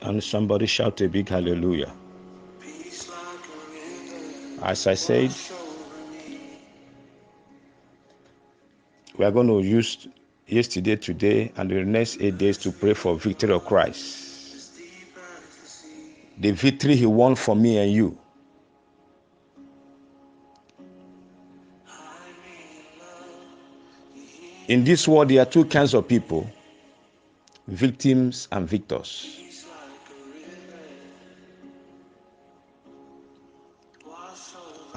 And somebody shout a big hallelujah. As I said, we are going to use yesterday, today, and the next 8 days to pray for victory of Christ. The victory he won for me and you. In this world, there are two kinds of people, victims and victors.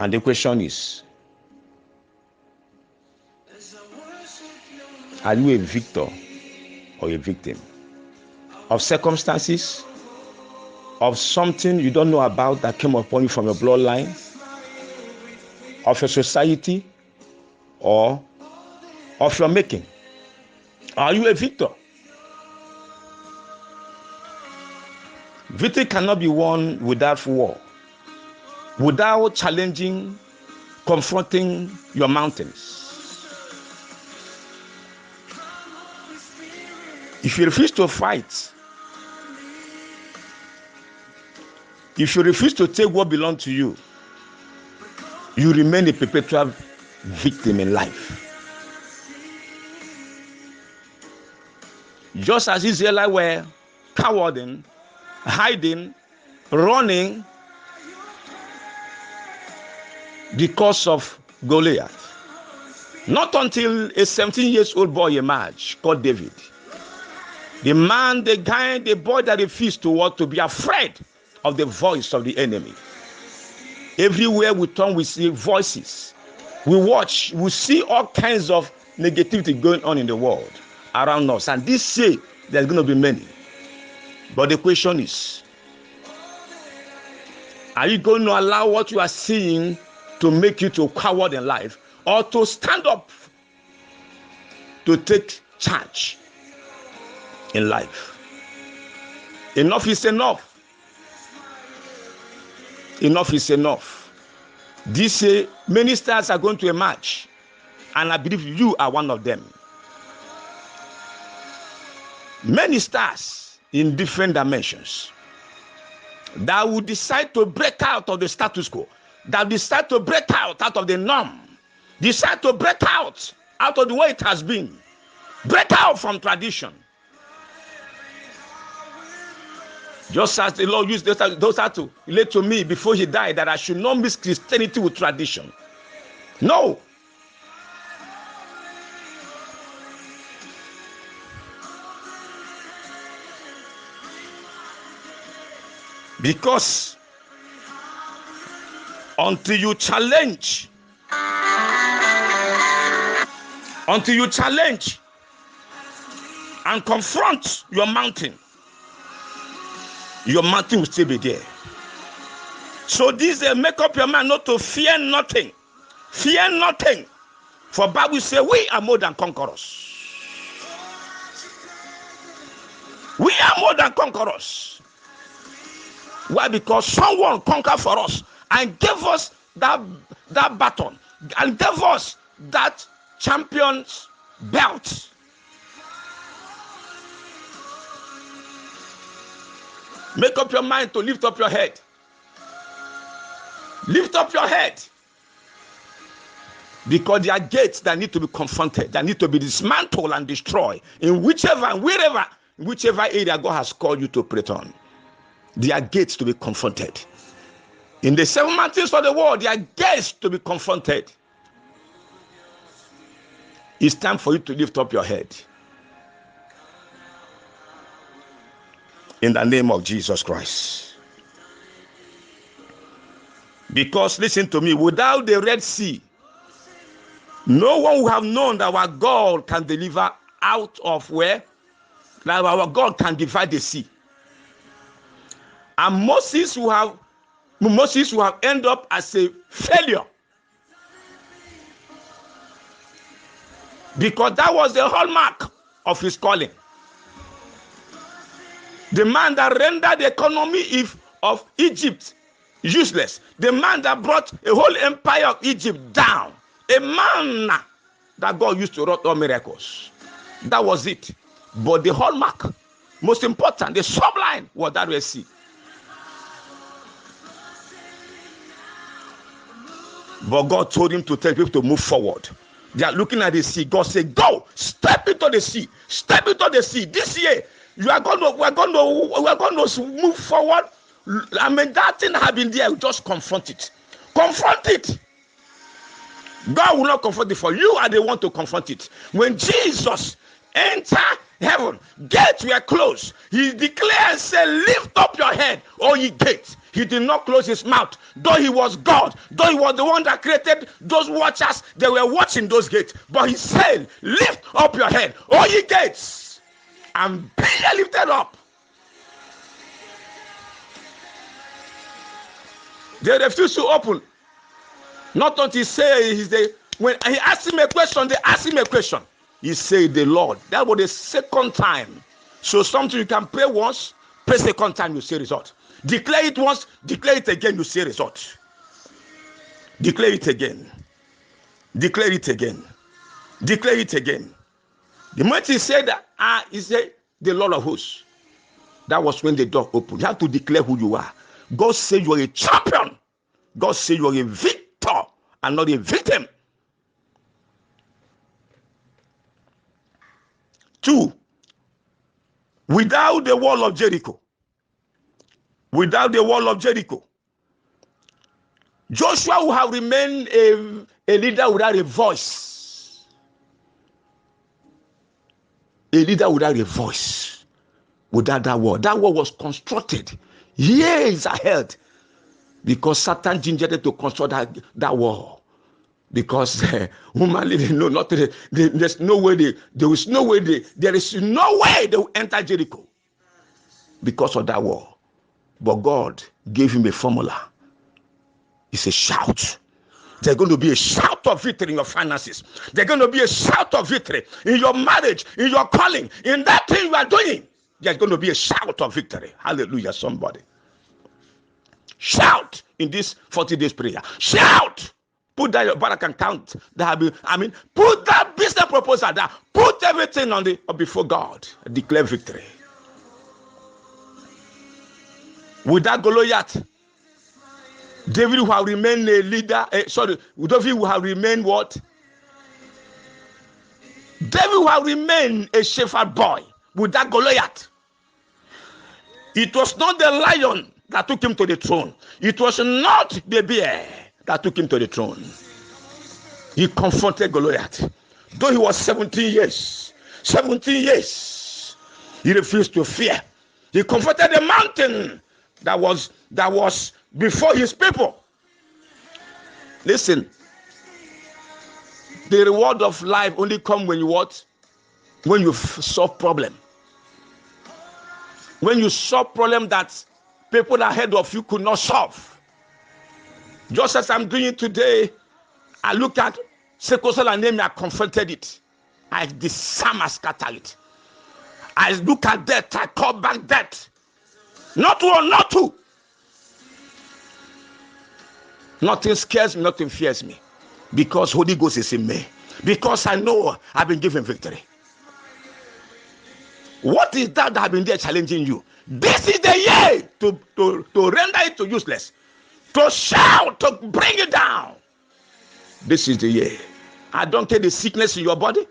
And the question is, are you a victor or a victim? Of circumstances, of something you don't know about that came upon you from your bloodline, of a society, or of your making? Are you a victor? Victory cannot be won without war, without challenging, confronting your mountains. If you refuse to fight, if you refuse to take what belongs to you, you remain a perpetual victim in life. Just as Israelites were cowarding, hiding, running because of Goliath. Not until a 17-year-old boy emerged called David. The man, the guy, the boy that refused to be afraid of the voice of the enemy. Everywhere we turn, we see voices. We watch, we see all kinds of negativity going on in the world around us. And this say there's going to be many. But the question is, are you going to allow what you are seeing to make you to a coward in life, or to stand up to take charge in life? Enough is enough. Enough is enough. This many stars are going to emerge, and I believe you are one of them. Many stars in different dimensions that will decide to break out of the status quo, that decide to break out of the norm, decide to break out of the way it has been, break out from tradition. Just as the Lord used those to relate to me before he died, that I should not mix Christianity with tradition. No. Because until you challenge and confront your mountain will still be there. So this make up your mind not to fear nothing. Fear nothing. For Bible says we are more than conquerors. We are more than conquerors. Why? Because someone conquered for us and gave us that baton and gave us that champion's belt. Make up your mind to lift up your head. Lift up your head. Because there are gates that need to be confronted, that need to be dismantled and destroyed in whichever area God has called you to pray on. There are gates to be confronted. In the 7 mountains of the world, there are gates to be confronted. It's time for you to lift up your head. In the name of Jesus Christ. Because, listen to me, without the Red Sea, no one would have known that our God can deliver out of where? That our God can divide the sea. And Moses will have ended up as a failure. Because that was the hallmark of his calling. The man that rendered the economy of Egypt useless. The man that brought a whole empire of Egypt down. A man that God used to wrought all miracles. That was it. But the hallmark Most important, the subline was that Red Sea. But God told him to tell people to move forward. They are looking at the sea. God said, go, step into the sea. Step into the sea. This year, we're going to move forward. I mean, that thing has been there. Just confront it. Confront it. God will not confront it for you. Are the one to confront it. When Jesus entered heaven, gates were closed. He declared and said, lift up your head, O ye gates. He did not close his mouth. Though he was God, though he was the one that created those watchers, they were watching those gates. But he said, lift up your head, O ye gates, and be lifted up. They refused to open. Not until he said, when he asked him a question, they asked him a question. He said, the Lord. That was the second time. So something you can pray once, pray second time, you see result. Declare it once, declare it again, you see result. Declare it again. Declare it again. Declare it again. The moment he said that, he said, the Lord of hosts. That was when the door opened. You have to declare who you are. God said you are a champion. God said you are a victor and not a victim. 2, without the wall of Jericho, Joshua would have remained a leader without a voice. A leader without a voice. Without that wall. That wall was constructed years ahead because Satan gingered it to construct that wall. Because humanly they know not there's no way there is no way they will enter Jericho because of that wall. But God gave him a formula. It's a shout. There's going to be a shout of victory in your finances. There's going to be a shout of victory in your marriage, in your calling, in that thing you are doing. There's going to be a shout of victory. Hallelujah, somebody. Shout in this 40 days prayer. Shout. Put that your bank account. Put that business proposal down. Put everything on before God. Declare victory. Without Goliath, David will have remained a leader. David will have remained what? David will have remained a shepherd boy without Goliath. It was not the lion that took him to the throne. It was not the bear that took him to the throne. He confronted Goliath. Though he was 17 years, he refused to fear. He confronted the mountain that was before his people. Listen, the reward of life only comes when you what? When you solve problem. When you solve problem that people ahead of you could not solve. Just as I'm doing it today, I look at sickle cell anemia, I confronted it. I disarm and scatter it. I look at death, I call back death. Not one, not two. Nothing scares me, nothing fears me. Because Holy Ghost is in me. Because I know I've been given victory. What is that has been there challenging you? This is the year to render it to useless. To shout, to bring it down. This is the year. I don't care the sickness in your body.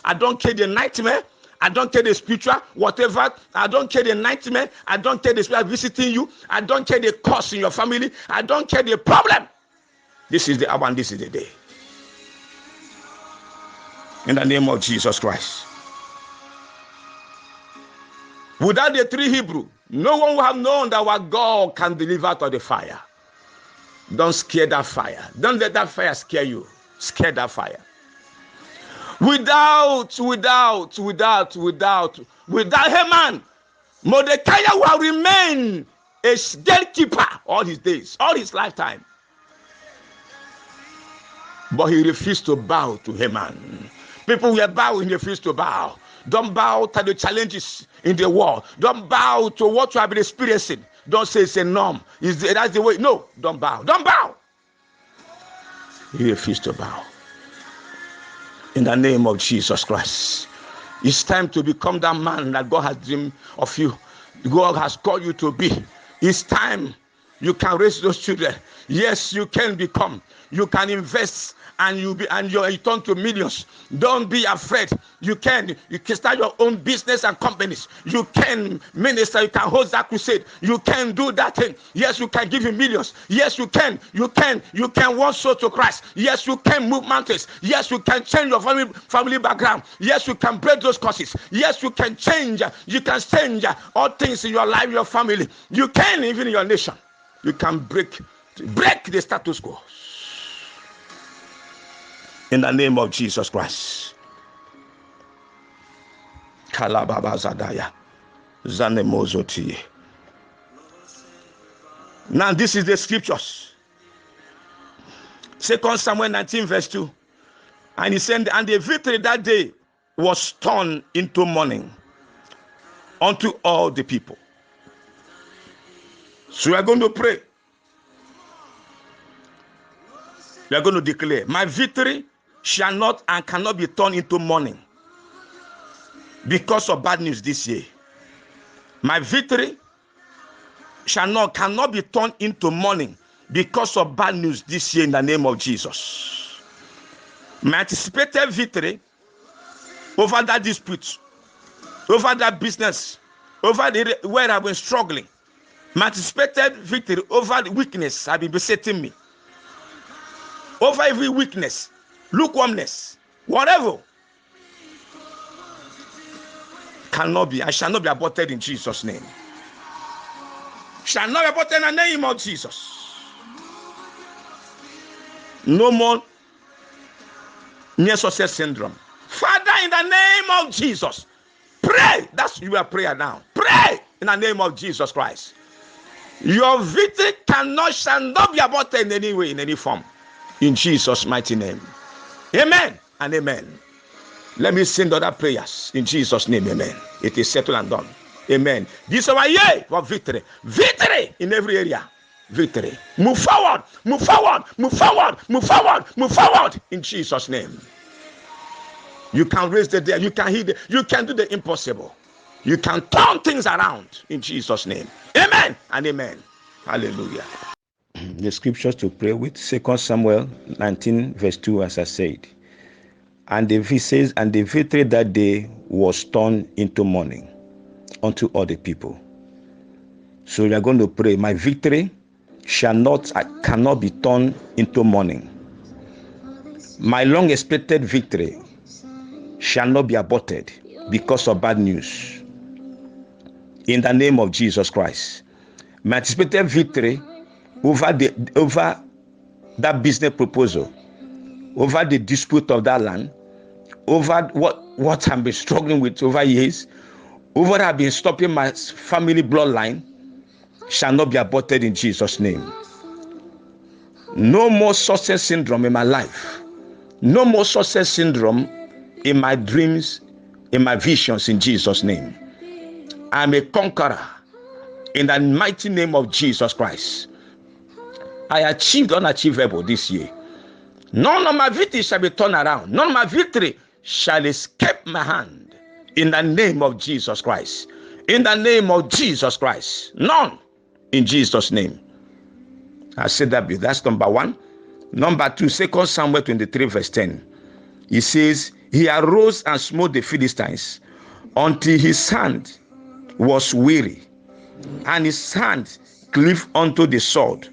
I don't care the nightmare. I don't care the spiritual, whatever. I don't care the nightmare. I don't care the spirit visiting you. I don't care the curse in your family. I don't care the problem. This is the hour and this is the day. In the name of Jesus Christ. Without the 3 Hebrew, no one would have known that our God can deliver out of the fire. Don't scare that fire. Don't let that fire scare you. Scare that fire. Without Haman, Mordecai will remain a gatekeeper all his days, all his lifetime. But he refused to bow to Haman. People were bowing, he refused to bow. Don't bow to the challenges in the world. Don't bow to what you have been experiencing. Don't say it's a norm. That's the way. No, don't bow. Don't bow. He refused to bow. In the name of Jesus Christ. It's time to become that man that God has dreamed of you. God has called you to be. It's time. You can raise those children. Yes, you can become. You can invest, and you turn to millions. Don't be afraid. You can start your own business and companies. You can minister. You can host that crusade. You can do that thing. Yes, you can give you millions. Yes, you can. You can win souls to Christ. Yes, you can move mountains. Yes, you can change your family background. Yes, you can break those curses. Yes, you can change. You can change all things in your life, your family. You can even in your nation. You can break the status quo. In the name of Jesus Christ. Kalababazadaya. Zanemozotiye. Now this is the scriptures. 2 Samuel 19 verse 2. And he said, and the victory that day was turned into mourning unto all the people. So we are going to pray. We are going to declare, my victory shall not and cannot be turned into mourning because of bad news this year. My victory cannot be turned into mourning because of bad news this year in the name of Jesus. My anticipated victory over that dispute, over that business, over where I've been struggling, my anticipated victory over the weakness have been besetting me. Over every weakness, lukewarmness, whatever, I shall not be aborted in Jesus' name. Shall not be aborted in the name of Jesus. No more near success syndrome. Father, in the name of Jesus, pray. That's your prayer now. Pray in the name of Jesus Christ. Your victory shall not be aborted in any way, in any form. In Jesus' mighty name. Amen and amen. Let me sing other prayers. In Jesus' name, amen. It is settled and done. Amen. This is our year for victory. Victory in every area. Victory. Move forward. Move forward. Move forward. Move forward. Move forward. In Jesus' name. You can raise the dead. You can heal. You can do the impossible. You can turn things around. In Jesus' name. Amen and amen. Hallelujah. The scriptures to pray with, 2 Samuel 19 verse 2, as I said. And the says, and the victory that day was turned into mourning unto all the people. So we are going to pray, my victory cannot be turned into mourning. My long expected victory shall not be aborted because of bad news. In the name of Jesus Christ. My anticipated victory over that business proposal, over the dispute of that land, over what I've been struggling with over years, over what I've been stopping my family bloodline, shall not be aborted in Jesus' name. No more success syndrome in my life. No more success syndrome in my dreams, in my visions, in Jesus' name. I'm a conqueror in the mighty name of Jesus Christ. I achieved unachievable this year. None of my victory shall be turned around. None of my victory shall escape my hand. In the name of Jesus Christ. In the name of Jesus Christ. None. In Jesus' name. I said that. That's number one. Number two, 2 Samuel 23 verse 10. He says, he arose and smote the Philistines until his hand was weary, and his hand cleaved unto the sword.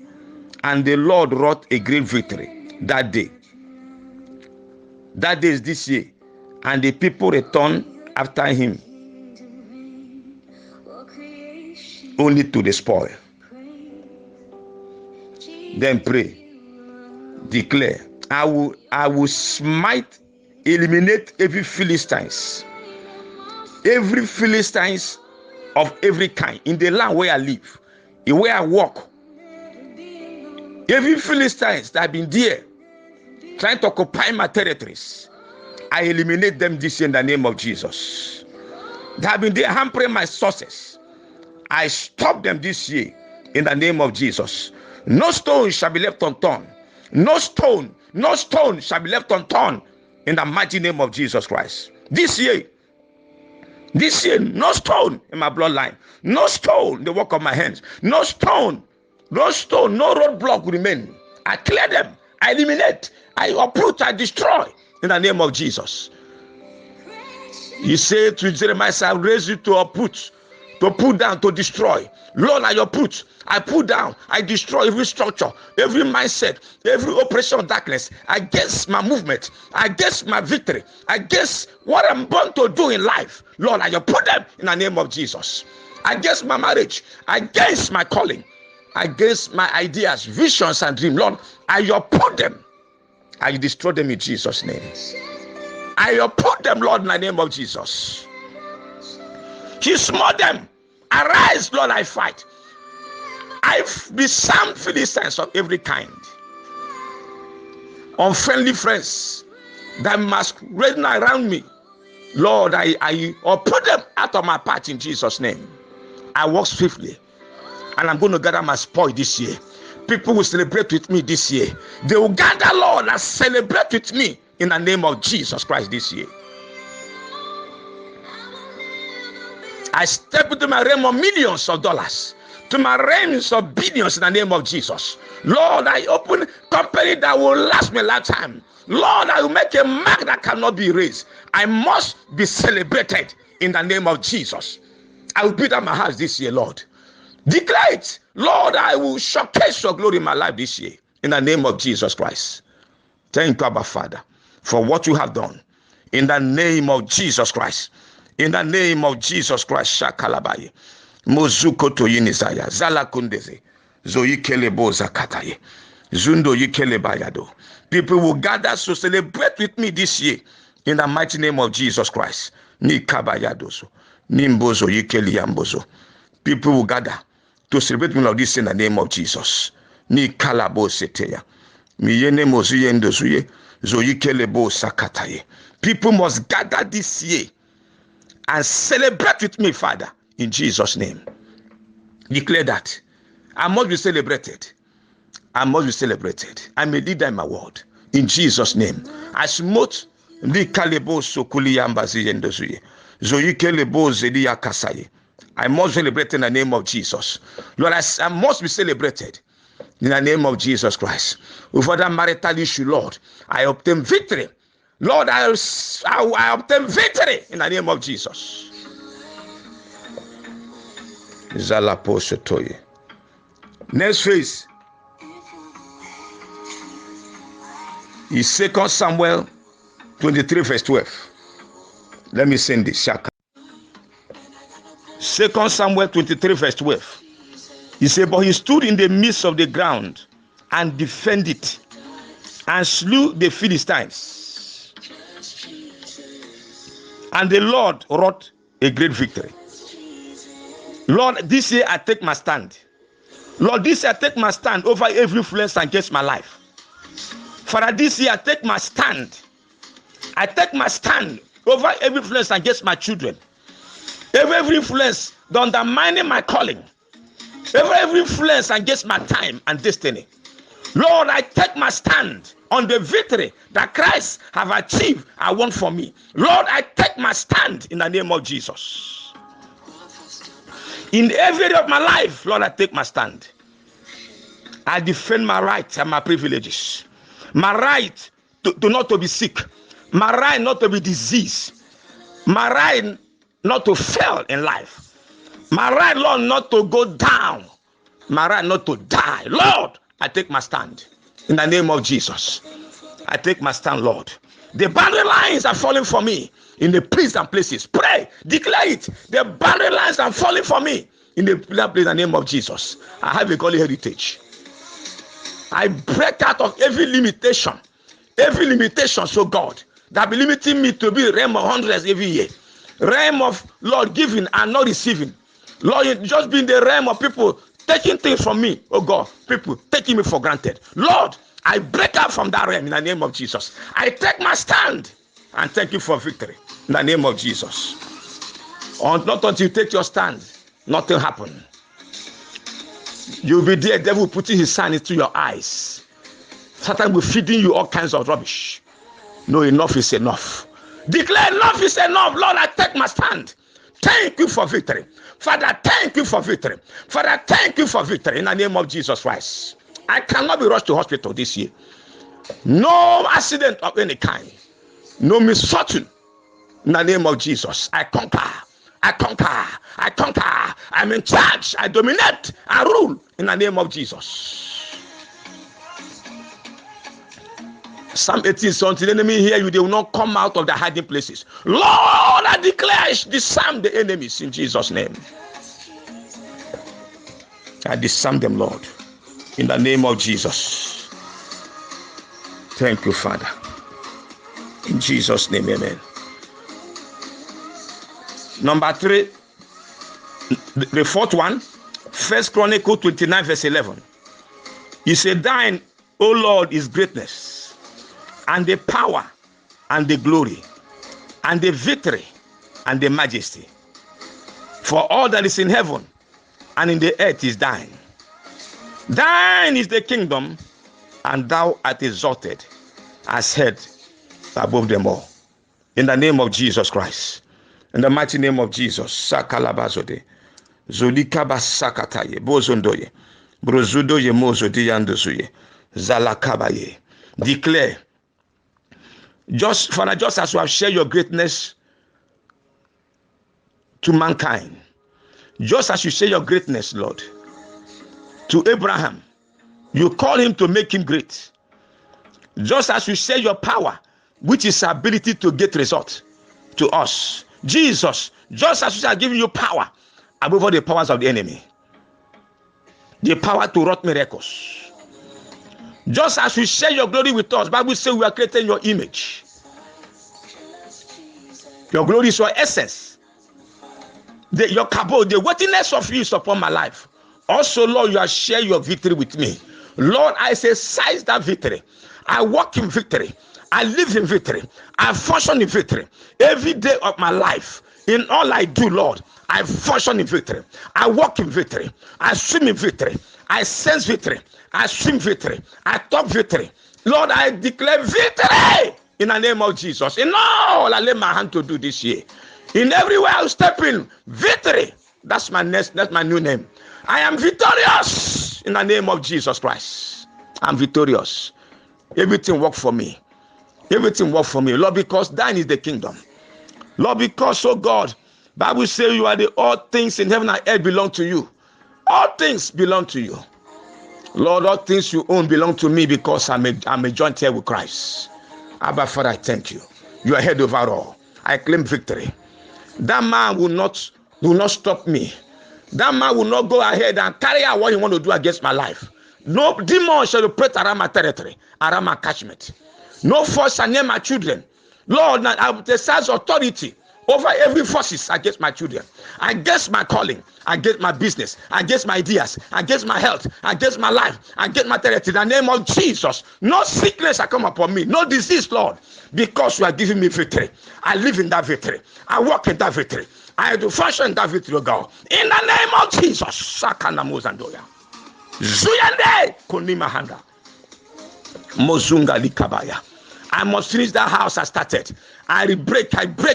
And the Lord wrought a great victory that day. That day is this year. And the people returned after him only to the spoil. Then pray. Declare, I will smite, eliminate every Philistines. Every Philistines of every kind in the land where I live, where I walk. Every Philistines that have been there trying to occupy my territories, I eliminate them this year in the name of Jesus. They have been there hampering my sources. I stop them this year in the name of Jesus. No stone shall be left unturned. No stone shall be left unturned in the mighty name of Jesus Christ. This year, This year, no stone in my bloodline. No stone in the work of my hands. No stone, no roadblock will remain. I clear them. I eliminate. I uproot. I destroy in the name of Jesus. He said to Jeremiah, I raise you to uproot, to put down, to destroy. Lord, I uproot, I put down, I destroy every structure, every mindset, every oppression of darkness against my movement, against my victory, against what I'm born to do in life. Lord, I uproot them in the name of Jesus. Against my marriage, against my calling, against my ideas, visions, and dreams. Lord, I uproot them. I destroy them in Jesus' name. I uproot them, Lord, in the name of Jesus. He smote them. Arise, Lord, I fight. I disarm Philistines of every kind. Unfriendly friends that masquerading around me. Lord, I put them out of my path in Jesus' name. I walk swiftly, and I'm going to gather my spoil this year. People will celebrate with me this year. They will gather, Lord, and celebrate with me in the name of Jesus Christ this year. I step into my realm of millions of dollars, to my realms of billions in the name of Jesus. Lord, I open company that will last me a lifetime. Lord, I will make a mark that cannot be erased. I must be celebrated in the name of Jesus. I will build up my house this year, Lord. Declare it. Lord, I will showcase your glory in my life this year in the name of Jesus Christ. Thank you, Abba Father, for what you have done in the name of Jesus Christ. In the name of Jesus Christ, Shakalabaye, Mozuko to Yinisaya, Zala Kundeze, Zoikelebo Zakataye, Zundo Yikelebayado. People will gather to celebrate with me this year in the mighty name of Jesus Christ. Ni Kabayadoso, Nimbozo Yikeliambozo. People will gather to celebrate me of this in the name of Jesus. Ni Kalabo Seteya, Miyene Mozuyendozuye, Zoikelebo Sakataye. People must gather this year and celebrate with me, Father, in Jesus' name. Declare that I must be celebrated. I must be celebrated. I'm a leader in my word. In Jesus' name. I smote the Kalebo Sokuliyambazi Yendozuye. Zoyikelebo Zedia Kasaye. I must celebrate in the name of Jesus. Lord, I must be celebrated in the name of Jesus Christ. Over that marital issue, Lord, I obtain victory. Lord, I obtain victory in the name of Jesus. Next phase is 2 Samuel 23 verse 12. Let me send this. 2 Samuel 23 verse 12. He said, but he stood in the midst of the ground and defended it and slew the Philistines. And the Lord wrought a great victory. Lord, this year I take my stand. Lord, this year I take my stand over every influence against my life. Father, this year I take my stand. I take my stand over every influence against my children. Every influence undermining my calling. Every influence against my time and destiny. Lord, I take my stand on the victory that Christ have achieved I want for me. Lord, I take my stand in the name of Jesus. In every area of my life, Lord, I take my stand. I defend my rights and my privileges. My right to not to be sick. My right not to be diseased. My right not to fail in life. My right, Lord, not to go down. My right not to die. Lord, I take my stand in the name of Jesus. I take my stand, Lord. The boundary lines are falling for me in the pleasant places. Pray, declare it. The boundary lines are falling for me in the pleasant place in the name of Jesus. I have a godly heritage. I break out of every limitation, so God, that be limiting me to be realm of hundreds every year. Realm of, Lord, giving and not receiving. Lord, you just be in the realm of people taking things from me, oh God, people taking me for granted. Lord, I break out from that realm in the name of Jesus. I take my stand and thank you for victory in the name of Jesus. Not until you take your stand, nothing happen. You'll be there, devil putting his hand into your eyes. Satan will feeding you all kinds of rubbish. No, enough is enough. Declare enough is enough. Lord, I take my stand. thank you for victory. Father, thank you for victory. Father, thank you for victory in the name of Jesus Christ. I cannot be rushed to hospital this year. No accident of any kind. No misfortune. In the name of Jesus, I conquer. I conquer. I conquer. I'm in charge. I dominate. I rule in the name of Jesus. Psalm 18 says, until the enemy hear you, they will not come out of their hiding places. Lord, I declare, disarm the enemies in Jesus' name. I disarm them, Lord, in the name of Jesus. Thank you, Father. In Jesus' name, amen. Number 3, the fourth one, 1 Chronicles 29 verse 11. He said, thine, O Lord, is greatness, and the power, and the glory, and the victory, and the majesty. For all that is in heaven and in the earth is thine. Thine is the kingdom, and thou art exalted as head above them all. In the name of Jesus Christ. In the mighty name of Jesus. Sakalabazode. Zolikaba sakataye. Bozondoye. Brozudoye mozodi yandosuye. Zalakabaye. Declare. Father, just as you have shared your greatness to mankind, just as you share your greatness, Lord, to Abraham, you call him to make him great. Just as you share your power, which is ability to get results to us. Jesus, just as you are giving you power above all the powers of the enemy, the power to wrought miracles. Just as you share your glory with us, Bible says we are created in your image. Your glory is your essence. Your kabod, the worthiness of you is upon my life. Also, Lord, you are sharing your victory with me. Lord, I exercise that victory. I walk in victory. I live in victory. I function in victory. Every day of my life, in all I do, Lord, I function in victory. I walk in victory. I swim in victory. I sense victory. I swim victory. I talk victory. Lord, I declare victory in the name of Jesus. In all I lay my hand to do this year. In everywhere I step in, victory. That's my new name. I am victorious in the name of Jesus Christ. I'm victorious. Everything work for me. Everything work for me. Lord, because thine is the kingdom. Lord, because, oh God, Bible says you are all things in heaven and earth belong to you. All things belong to you. Lord, all things you own belong to me because I'm a joint heir with Christ. Abba, Father, I thank you. You are head over all. I claim victory. That man will not stop me. That man will not go ahead and carry out what he want to do against my life. No demon shall operate around my territory, around my catchment. No force shall near my children. Lord, I will exercise authority over every forces against my children, against my calling, against my business, against my ideas, against my health, against my life, against my territory. In the name of Jesus, no sickness shall come upon me, no disease, Lord, because you are giving me victory. I live in that victory. I walk in that victory. I do function in that victory, God. In the name of Jesus. Sakana Mozandoya. Zuyande Konimahanda. Mozunga Likabaya. I must finish that house I started. I break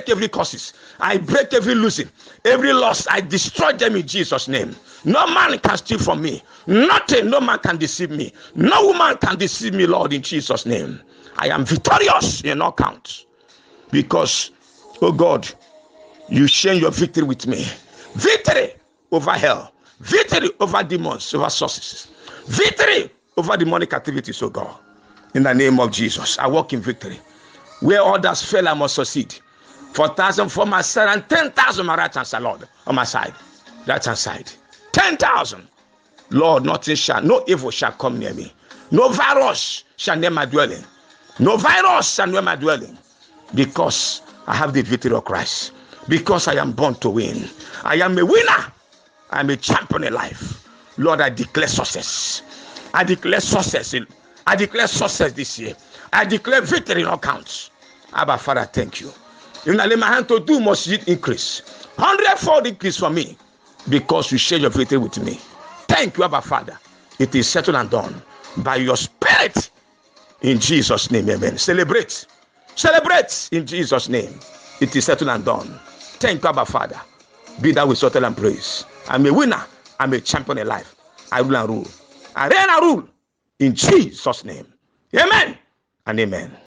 every curses. I break every losing, every loss. I destroy them in Jesus' name. No man can steal from me. Nothing, no man can deceive me. No woman can deceive me, Lord, in Jesus' name. I am victorious in all counts. Because, oh God, you share your victory with me. Victory over hell. Victory over demons, over sources. Victory over demonic activities, oh God. In the name of Jesus, I walk in victory. Where others fail, I must succeed. 4,000 for my side and 10,000 my right hand side, Lord, on my side. Right hand side. 10,000. Lord, no evil shall come near me. No virus shall near my dwelling. No virus shall near my dwelling. Because I have the victory of Christ. Because I am born to win. I am a winner. I am a champion in life. Lord, I declare success. I declare success this year. I declare victory in all counts. Abba, Father, thank you. Even I lay my hand to do must it increase. 100-fold increase for me. Because you share your victory with me. Thank you, Abba, Father. It is settled and done by your spirit. In Jesus' name, amen. Celebrate in Jesus' name. It is settled and done. Thank you, Abba, Father. Be thou exalted and praised. I'm a winner. I'm a champion in life. I rule and rule. I reign and rule in Jesus' name. Amen and amen.